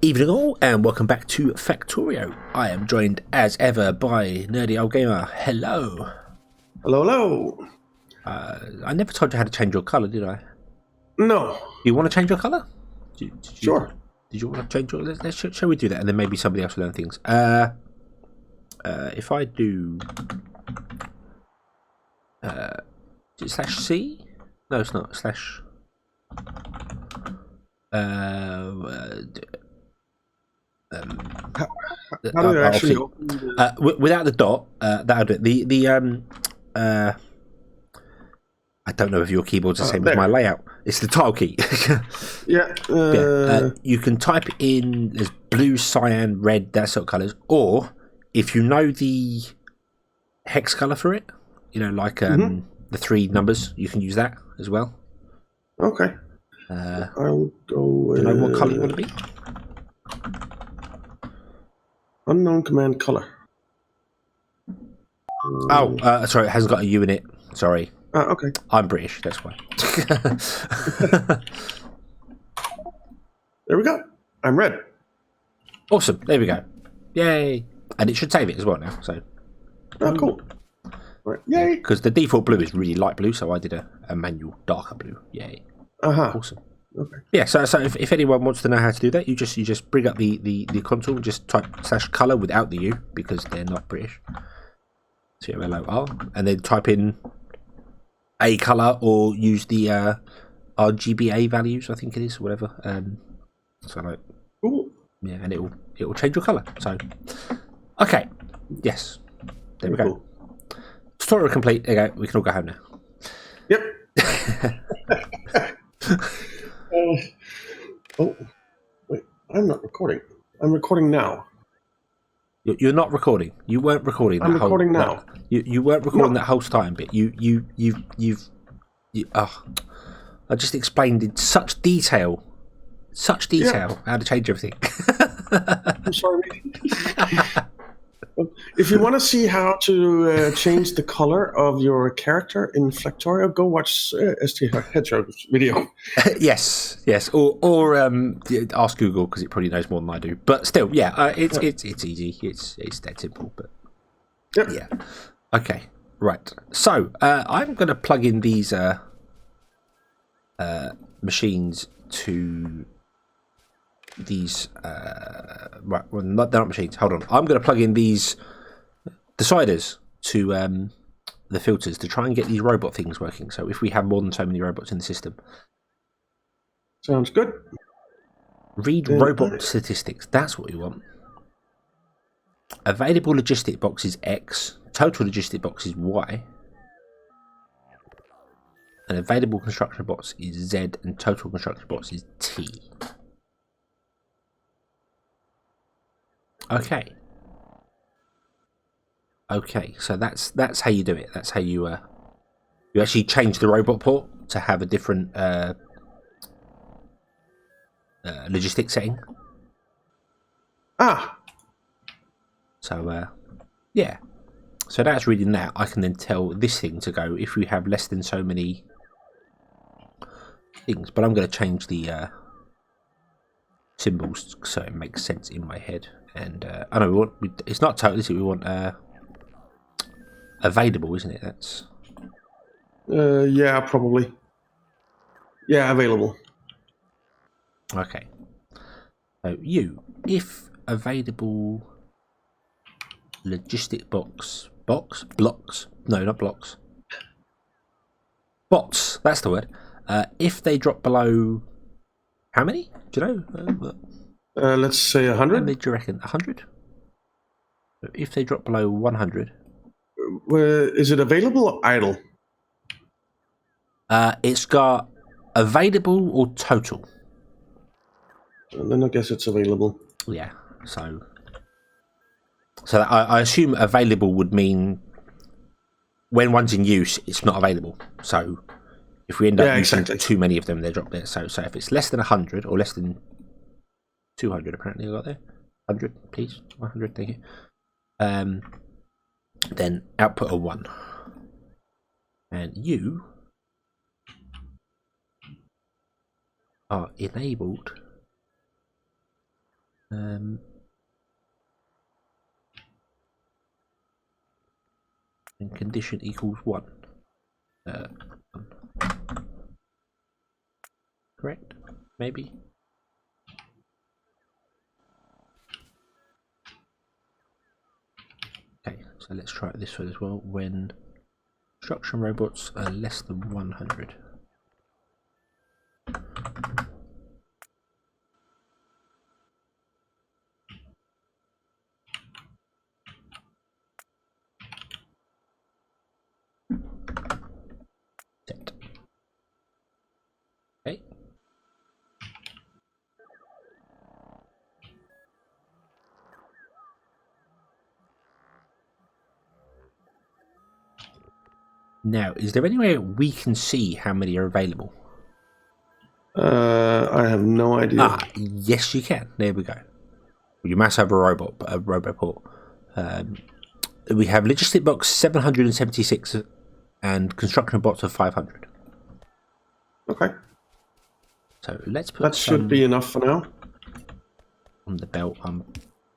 Evening all, and welcome back to Factorio. I am joined as ever by Nerdy Old Gamer. Hello. Hello, hello. I never told you how to change your colour, did I? No. Do you want to change your colour? Sure. Did you want to change your... Shall we do that, and then maybe somebody else will learn things. If I do... is it /C? No, it's not. Slash... How do I actually open without the dot, that'll do it. I don't know if your keyboard's the same as my layout. It's the tile key. Yeah. You can type in, there's blue, cyan, red, that sort of colours. Or, if you know the hex colour for it, you know, like the 3 numbers, you can use that as well. Okay. I'll go... Do you know what colour you want to be? Unknown command color. Sorry, it hasn't got a U in it. Sorry. Okay. I'm British, that's why. There we go. I'm red. Awesome. There we go. Yay. And it should save it as well now. So. Oh, cool. Right. Yay. Because the default blue is really light blue, so I did a manual darker blue. Yay. Awesome. Okay. Yeah, so if anyone wants to know how to do that, you just bring up the console and just type /color without the U, because they're not British. COLOR, and then type in a color or use the RGBA values, I think it is, whatever. So like, Cool. Yeah, and it will change your color. So, okay, yes, there we go. Cool. Tutorial complete. There you go. We can all go home now. Yep. Wait, I'm not recording. I'm recording now. You're not recording. You weren't recording. I'm recording now. You weren't recording that whole time, but I just explained in such detail how to change everything. I'm sorry. If you want to see how to change the color of your character in Factorio, go watch ST Hedgehog's video. yes, or ask Google, because it probably knows more than I do. But still, yeah, it's easy. It's that simple. But yep. Yeah, okay, right. So I'm going to plug in these machines to these. Right, well, they're not machines. Hold on, I'm going to plug in these deciders to the filters to try and get these robot things working. So if we have more than so many robots in the system. Sounds good. Read robot statistics. That's what we want. Available logistic box is X. Total logistic box is Y. And available construction box is Z. And total construction box is T. Okay. Okay, so that's how you do it. That's how you actually change the robot port to have a different logistic setting. So yeah, so that's reading that. I can then tell this thing to go if we have less than so many things. But I'm going to change the symbols so it makes sense in my head. And I know it's not total, is it? We want available, isn't it? That's yeah, probably. Yeah, available. Okay. So if available logistic blocks, no, not blocks, bots, that's the word. If they drop below, how many? Do you know? Let's say 100. How many do you reckon? 100? If they drop below 100. Is it available or idle? It's got available or total. Then I guess it's available. Yeah, so I assume available would mean when one's in use, it's not available. So if we end up using too many of them, they drop there. So if it's less than 100 or less than 200, apparently I got there. 100, please. 100, thank you. Then output a 1. And you are enabled And condition equals 1. Correct? Maybe? Okay, so let's try it this way as well. When construction robots are less than 100. Set. Okay. Now, is there any way we can see how many are available? I have no idea. Yes, you can. There we go. You must have a robot port. We have logistic box 776 and construction bots of 500. Okay. So let's put that should be enough for now. On the belt. I'm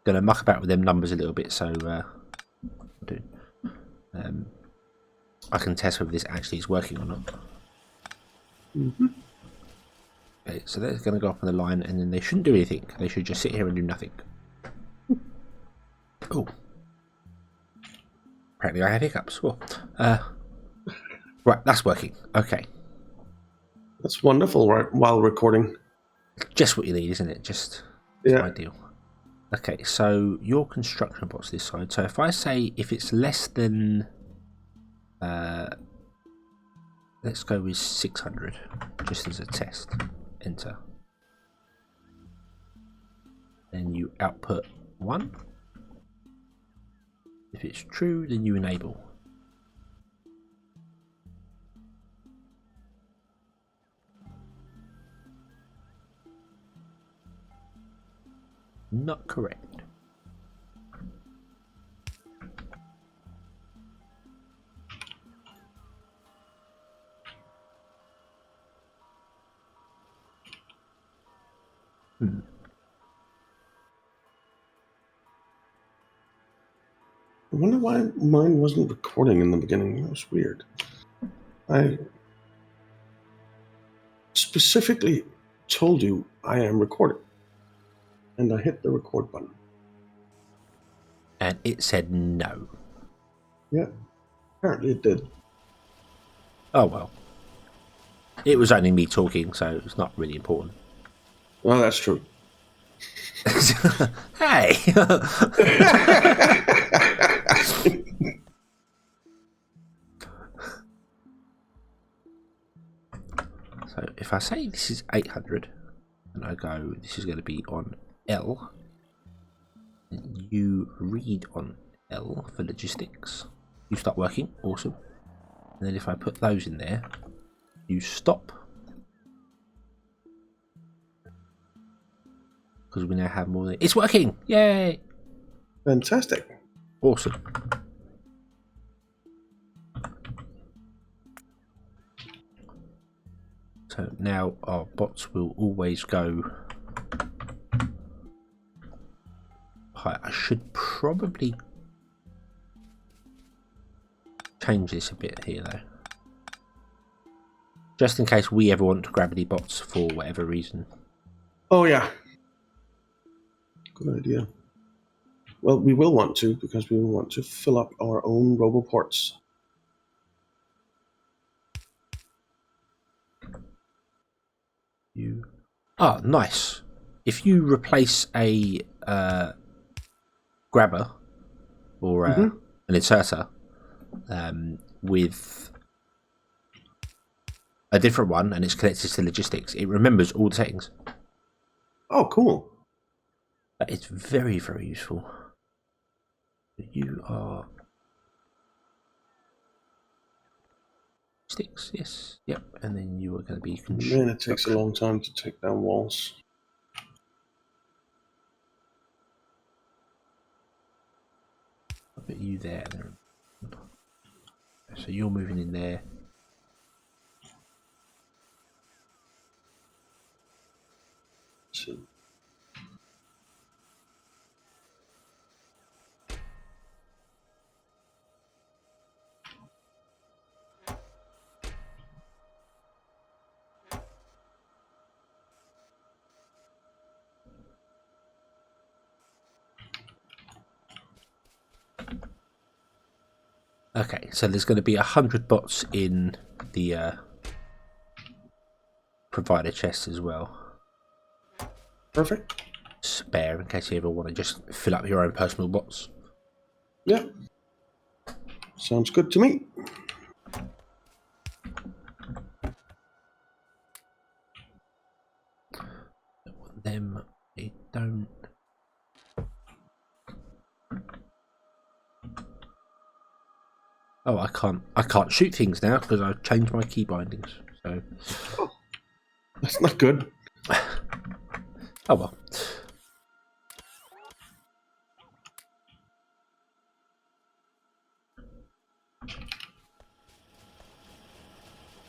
going to muck about with them numbers a little bit, so I can test whether this actually is working or not. Okay, so they're going to go up on the line, and then they shouldn't do anything. They should just sit here and do nothing. Oh. Apparently I have hiccups. Oh. Right, that's working. Okay. That's wonderful, right? While recording. Just what you need, isn't it? Just ideal. Okay, so your construction bot's this side. So if I say if it's less than... let's go with 600, just as a test. Enter. Then you output 1. If it's true, then you enable. Not correct. I wonder why mine wasn't recording in the beginning. That was weird. I specifically told you I am recording. And I hit the record button. And it said no. Yeah, apparently it did. Oh well. It was only me talking, so it's not really important. Well, that's true. Hey! So if I say this is 800, and I go, this is going to be on L, and you read on L for logistics, you start working, awesome. And then if I put those in there, you stop. Because we now have more than... It's working! Yay! Fantastic. Awesome. So now our bots will always go... I should probably change this a bit here though. Just in case we ever want gravity bots for whatever reason. Oh yeah. Good idea. Well, we will want to, because we will want to fill up our own roboports. Nice. If you replace a grabber or an inserter with a different one and it's connected to logistics, it remembers all the settings. Oh, cool. It's very, very useful. You are sticks, yes, yep, and then you are going to be. Man, it takes a long time to take down walls. I'll put you there. So you're moving in there. Okay, so there's going to be 100 bots in the provider chest as well. Perfect. Spare in case you ever want to just fill up your own personal bots. Yeah. Sounds good to me. Them, they don't. Oh, I can't shoot things now because I've changed my key bindings. So, Oh, that's not good. oh well.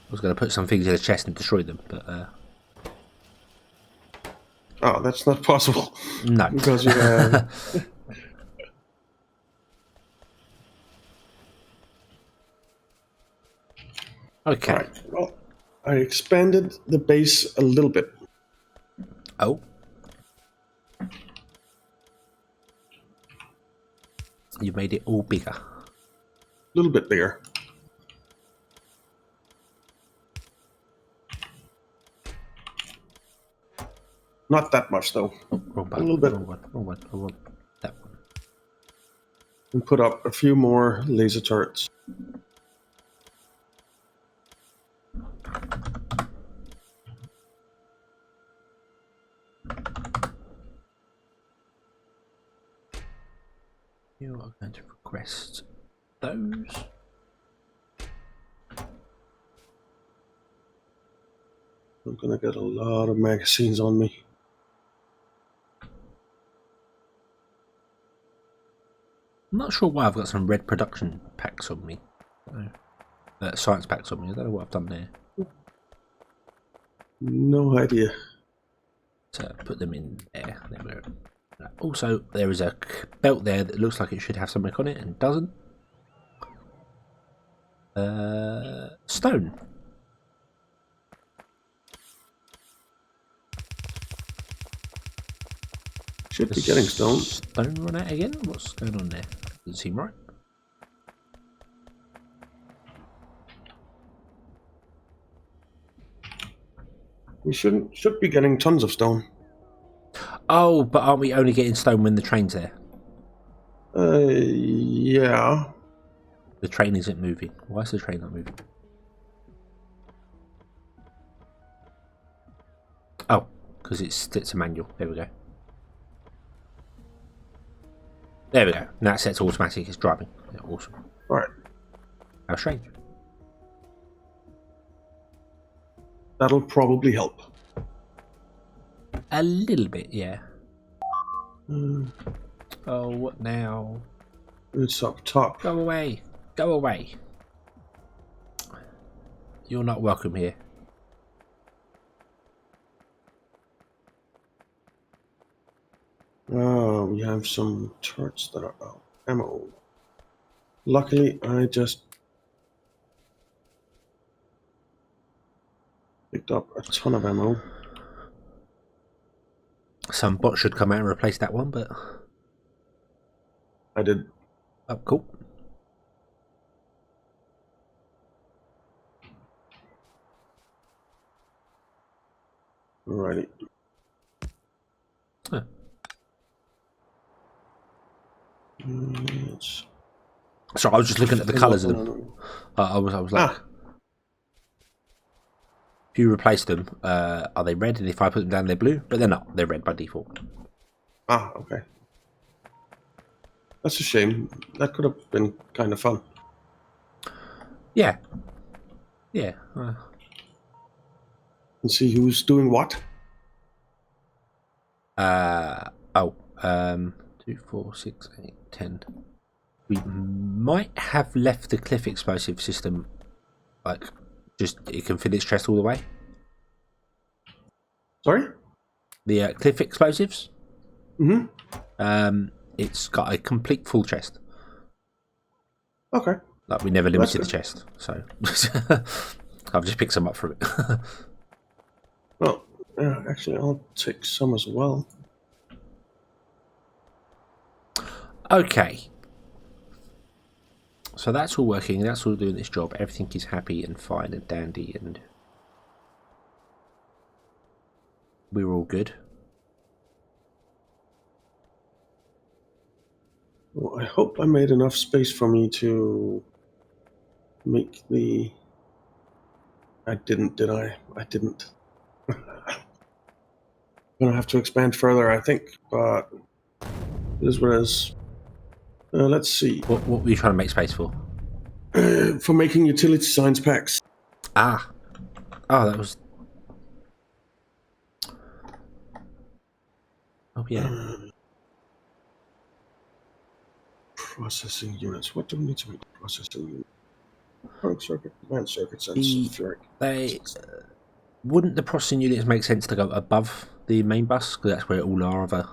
I was going to put some things in the chest and destroy them, but Oh, that's not possible. no. Because you Okay. Right. Well, I expanded the base a little bit. Oh. You made it all bigger. A little bit bigger. Not that much, though. Oh, wrong button. A little bit. Wrong one. Wrong one. I want that one. And put up a few more laser turrets. You are going to request those. I'm gonna get a lot of magazines on me. I'm not sure why I've got some red production packs on me. Science packs on me. I don't know what I've done there. No idea. So put them in there. There we go. Also, there is a belt there that looks like it should have something on it and doesn't. Stone. Should be getting stone. Stone run out again? What's going on there? Doesn't seem right. We should be getting tons of stone. Oh, but aren't we only getting stone when the train's there? Yeah. The train isn't moving. Why is the train not moving? Oh, because it's a manual. There we go. There we go. Now it sets automatic. It's driving. Yeah, awesome. Alright. How strange. That'll probably help. A little bit, yeah. Oh, what now? It's up top. Go away. Go away. You're not welcome here. Oh, we have some turrets that are out. Ammo. Luckily, I just picked up a ton of ammo. Some bot should come out and replace that one, but... I did. Oh, cool. Alrighty. Huh. So I was just looking at the colours of them. I was like... If you replace them, are they red? And if I put them down, they're blue? But they're not. They're red by default. Ah, okay. That's a shame. That could have been kind of fun. Yeah. Yeah. And see who's doing what. 2, 4, 6, 8, 10. We might have left the cliff explosive system, like, just it can fill its chest all the way. Sorry? The cliff explosives. Mm-hmm. It's got a complete full chest. Okay. Like we never limited the chest, so I've just picked some up from it. Well, actually, I'll take some as well. Okay. So that's all working. That's all doing its job. Everything is happy and fine and dandy, and we're all good. Well, I hope I made enough space for me to make the... I didn't, did I? I didn't. I'm going to have to expand further, I think, but it is what it is. Let's see. What were you trying to make space for? For making utility science packs. Ah. Oh, that was... Oh, yeah. Processing units. What do we need to make processing units? Electronic circuit, command circuits, and sulfuric. Wouldn't the processing units make sense to go above the main bus? Because that's where all our other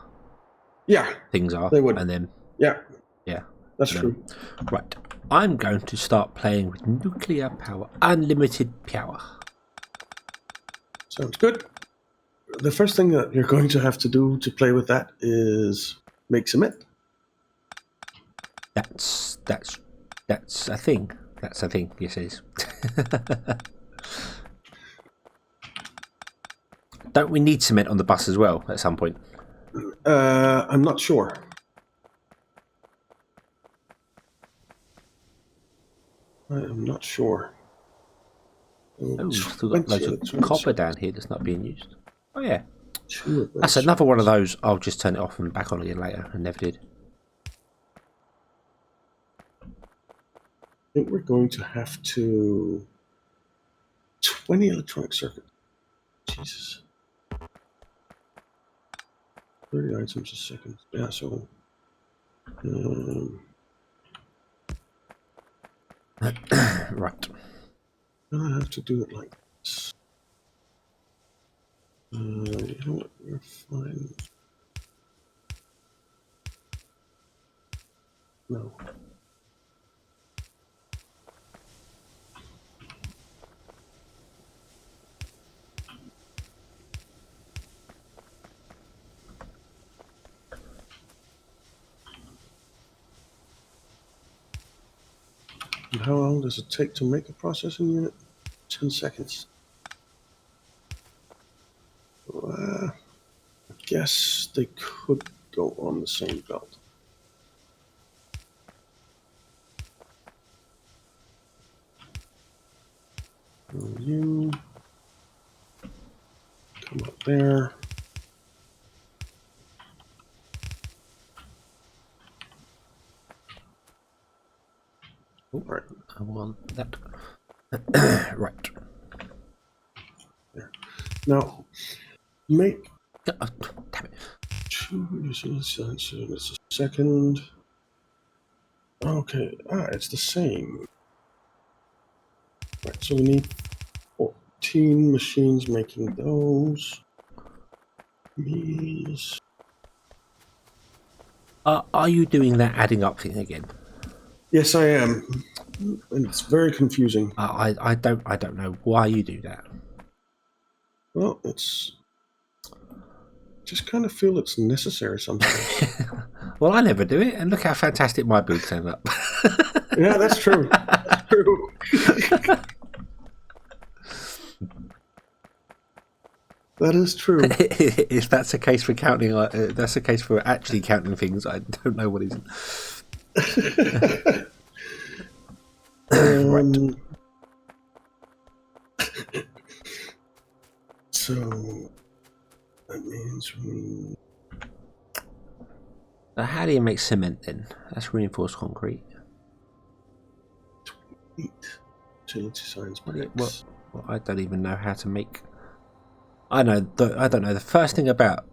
things are. They would. And then... Yeah. Yeah. That's true. Right. I'm going to start playing with nuclear power. Unlimited power. Sounds good. The first thing that you're going to have to do to play with that is make cement. That's a thing. That's a thing. Yes, it is. Don't we need cement on the bus as well at some point? I'm not sure. I am not sure. Oh, still got loads of copper down here that's not being used. Oh yeah, that's That's another one of those. I'll just turn it off and back on again later, and never did. I think we're going to have to 20 electronic circuits. Jesus. 30 items a second. Yeah, so Right. I have to do it like this. You know what? We're fine. No. And how long does it take to make a processing unit? 10 seconds. I guess they could go on the same belt. You come up there. All right. I want that. Right. There. Now, make Oh, damn it. 2 uses a second. Okay, it's the same. Right, so we need 14 machines making those. These. Are you doing that adding up thing again? Yes, I am, and it's very confusing. I don't know why you do that. Well, it's just kind of feel it's necessary sometimes. Well, I never do it, and look how fantastic my build turned up. Yeah, that's true. That's true. That is true. If that's a case for counting, that's a case for actually counting things. I don't know what is. Right. So that means we. Now, how do you make cement then? That's reinforced concrete. 8 utility science packs. Well, I don't even know how to make. I don't know the first thing about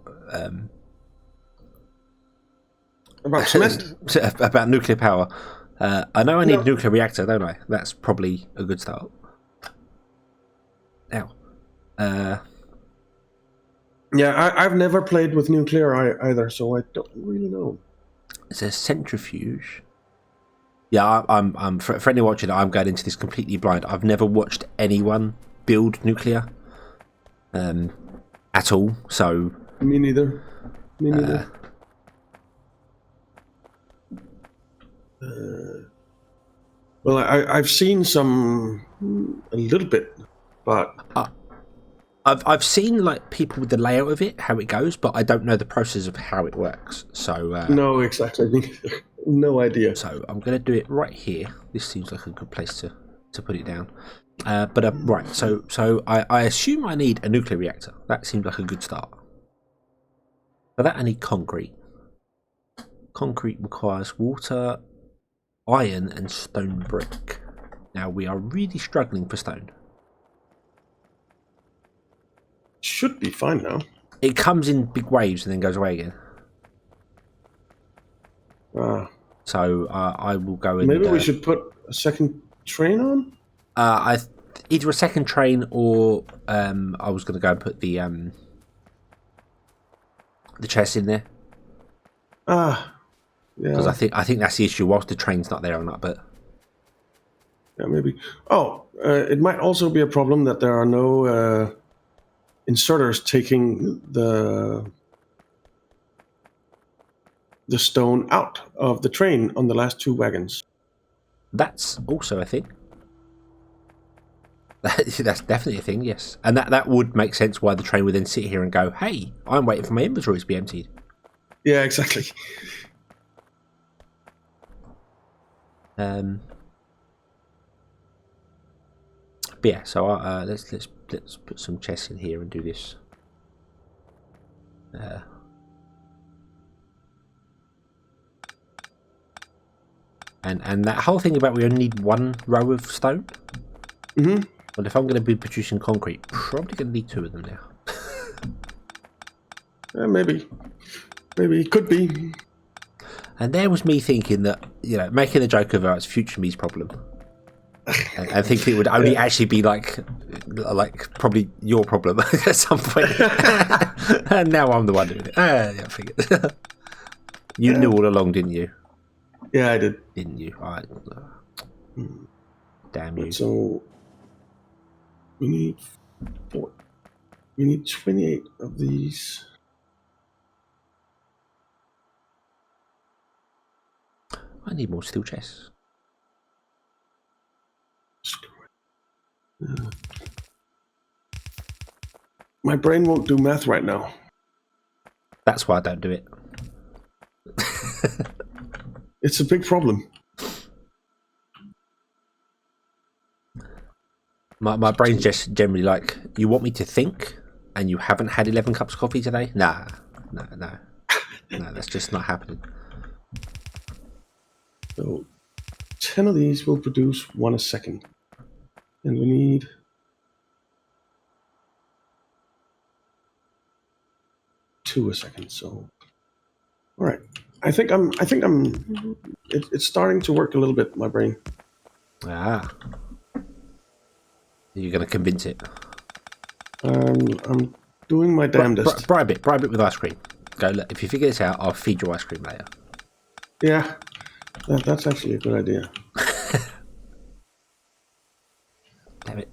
cement. about nuclear power. I know I need a nuclear reactor, don't I? That's probably a good start. Now, yeah, I've never played with nuclear either, so I don't really know. it's a centrifuge. Yeah, I'm for anyone watching, I'm going into this completely blind. I've never watched anyone build nuclear at all. So me neither. Me neither. Well, I've seen some a little bit, but I've seen like people with the layout of it, how it goes, but I don't know the process of how it works. So no, exactly, no idea. so I'm going to do it right here. This seems like a good place to put it down. But right, so I assume I need a nuclear reactor. That seems like a good start. For that, I need concrete. Concrete requires water, iron, and stone brick. Now we are really struggling for stone. Should be fine now. It comes in big waves and then goes away again. So I will go and... Maybe we should put a second train on? Either a second train or I was going to go and put the chest in there. Yeah. Because I think that's the issue, whilst the train's not there or not, but... Yeah, maybe. Oh, it might also be a problem that there are no inserters taking the stone out of the train on the last 2 wagons. That's also a thing. That's definitely a thing, yes. And that would make sense why the train would then sit here and go, hey, I'm waiting for my inventory to be emptied. Yeah, exactly. But yeah, so let's put some chests in here and do this. And that whole thing about we only need 1 row of stone. Mm-hmm. Well, if I'm going to be producing concrete, probably going to need 2 of them now. Maybe it could be. And there was me thinking that, making a joke of it's future me's problem. and thinking it would only actually be like probably your problem at some point. And now I'm the one doing it. Yeah, I figured. You knew all along, didn't you? Yeah, I did. Didn't you? Damn you. So we need 4. We need 28 of these. I need more steel chests. My brain won't do math right now. That's why I don't do it. It's a big problem. My brain's just generally like, you want me to think, and you haven't had 11 cups of coffee today? No, that's just not happening. So 10 of these will produce 1 a second. And we need 2 a second. So, all right. I think it's starting to work a little bit, my brain. You're going to convince it. I'm doing my damnedest. Bribe it with ice cream. Go, look, if you figure this out, I'll feed you ice cream later. Yeah, that's actually a good idea. Damn it.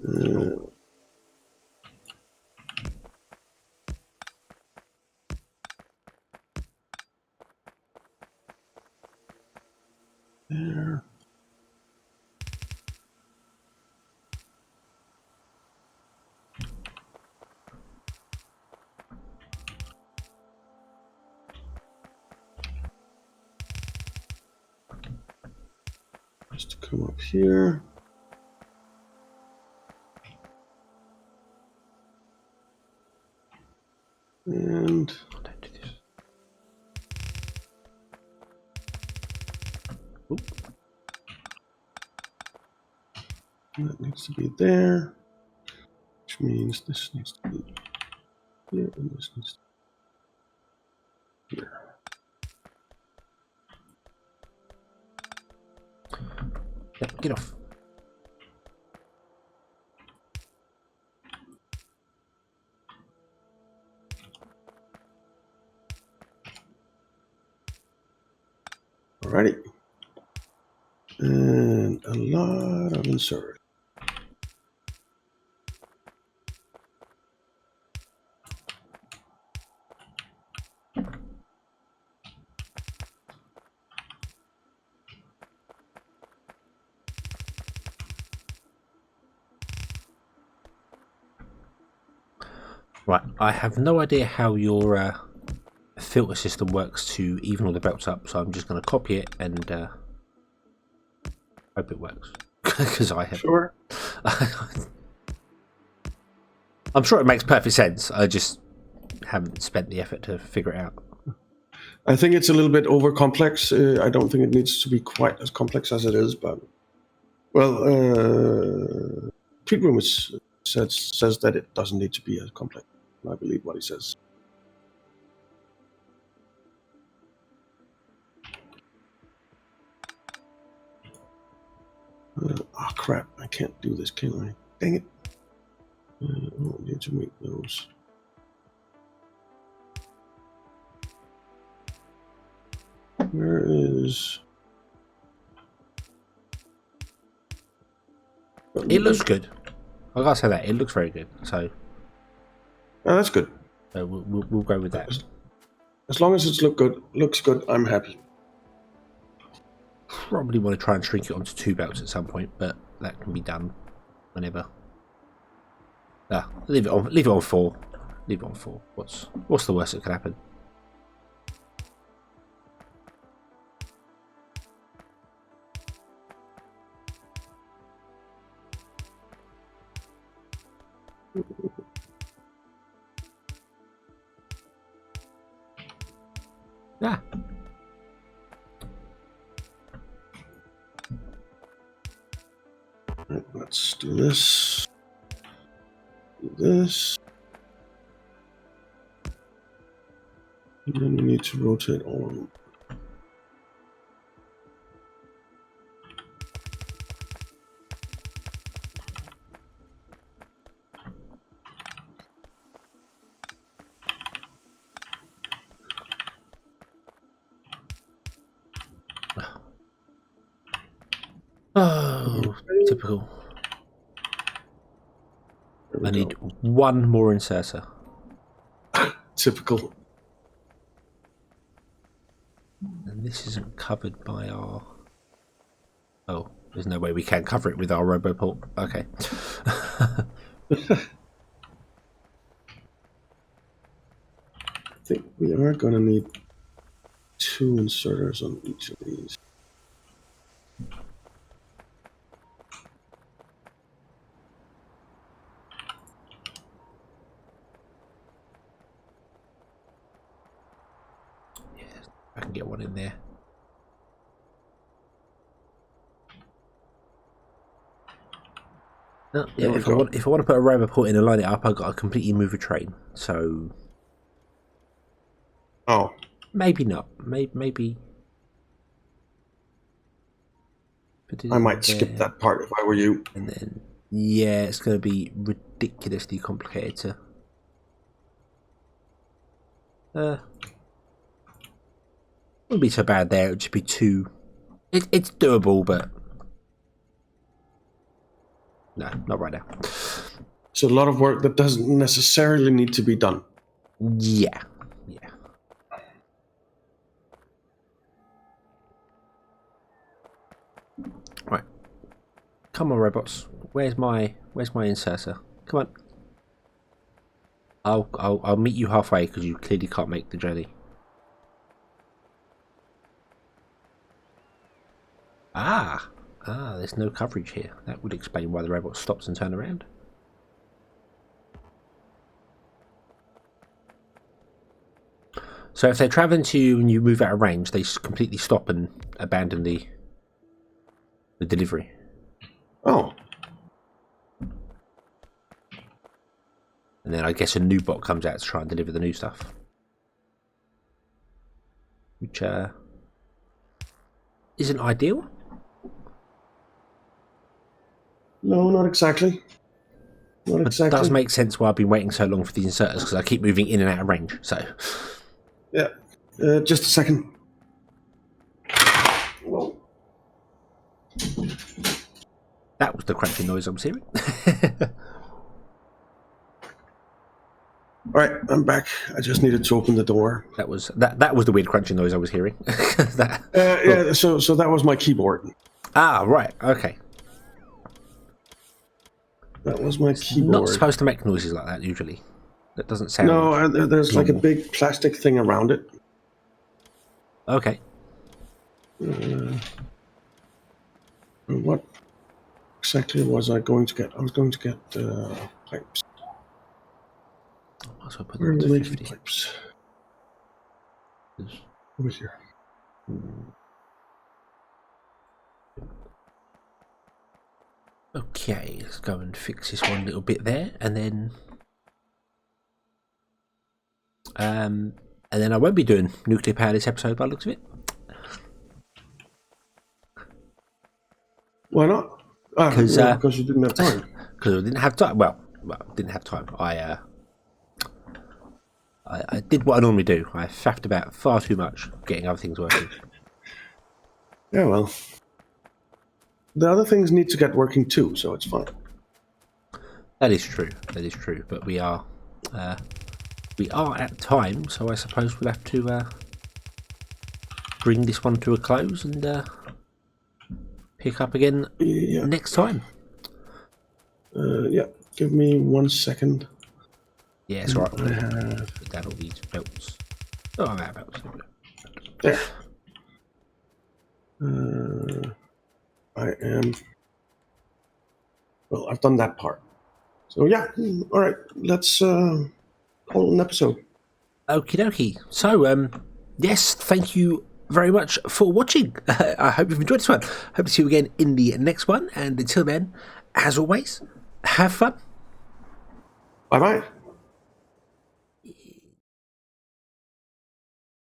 There. Just to come up here. And Don't do this. Oop. that needs to be there, which means this needs to be here, and this needs to be here. Yeah, get off. Alrighty. And a lot of insert. Right, I have no idea how your filter system works to even all the belts up, so I'm just going to copy it and hope it works. Because I have. Sure. I'm sure it makes perfect sense. I just haven't spent the effort to figure it out. I think it's a little bit over complex. I don't think it needs to be quite as complex as it is, but well, Pete Room says that it doesn't need to be as complex. I believe what he says. Oh crap! I can't do this, can I? Dang it! I need to make those. Where is? It looks good. I gotta say that it looks very good. So, Oh, that's good. We'll go with that. As long as it looks good, I'm happy. Probably want to try and shrink it onto 2 belts at some point, but that can be done whenever. Leave it on 4. Leave it on 4. What's the worst that could happen? Ah. Right, let's do this. Do this. And then we need to rotate all of them. Oh, typical. I need 1 more inserter. Typical. And this isn't covered by our... Oh, there's no way we can cover it with our RoboPort. Okay. I think we are going to need 2 inserters on each of these. I can get 1 in there. No, yeah, if I want to put a RoboPort in and line it up, I've got to completely move a train. So... Oh. Maybe not. Maybe... I might skip that part if I were you. And then... Yeah, it's going to be ridiculously complicated to... wouldn't be so bad there. It would just be 2... It's doable, but... No, not right now. It's a lot of work that doesn't necessarily need to be done. Yeah. Right. Come on, robots. Where's my inserter? Come on. I'll meet you halfway because you clearly can't make the journey. There's no coverage here. That would explain why the robot stops and turns around. So if they're traveling to you and you move out of range, they completely stop and abandon the delivery. Oh. And then I guess a new bot comes out to try and deliver the new stuff. Which isn't ideal. No, not exactly. Not exactly. It does make sense why I've been waiting so long for these inserters, because I keep moving in and out of range. So, yeah, just a second. Whoa. That was the crunching noise I was hearing. All right, I'm back. I just needed to open the door. That was the weird crunching noise I was hearing. Yeah, so that was my keyboard. Ah, right. Okay. That was my keyboard. Not supposed to make noises like that usually. That doesn't sound. No, there's like a normal. big plastic thing around it. Okay. What exactly was I going to get? I was going to get pipes. Might as well put Where them are to we making 50. pipes? Over here. Okay, let's go and fix this one little bit there, and then I won't be doing nuclear power this episode by the looks of it. Why not? Because you didn't have time. Because I didn't have time. Well, didn't have time. I did what I normally do. I faffed about far too much getting other things working. Yeah, well, the other things need to get working too, so it's fine. That is true. That is true. But we are at time, so I suppose we'll have to bring this one to a close and pick up again next time. Yeah, give me 1 second. Yeah, it's alright. Put down all these belts. Oh, I'm out of belts. There. I am. Well, I've done that part. So yeah, all right. Let's call it an episode. Okie dokie. So, yes, thank you very much for watching. I hope you've enjoyed this one. Hope to see you again in the next one. And until then, as always, have fun. Bye bye.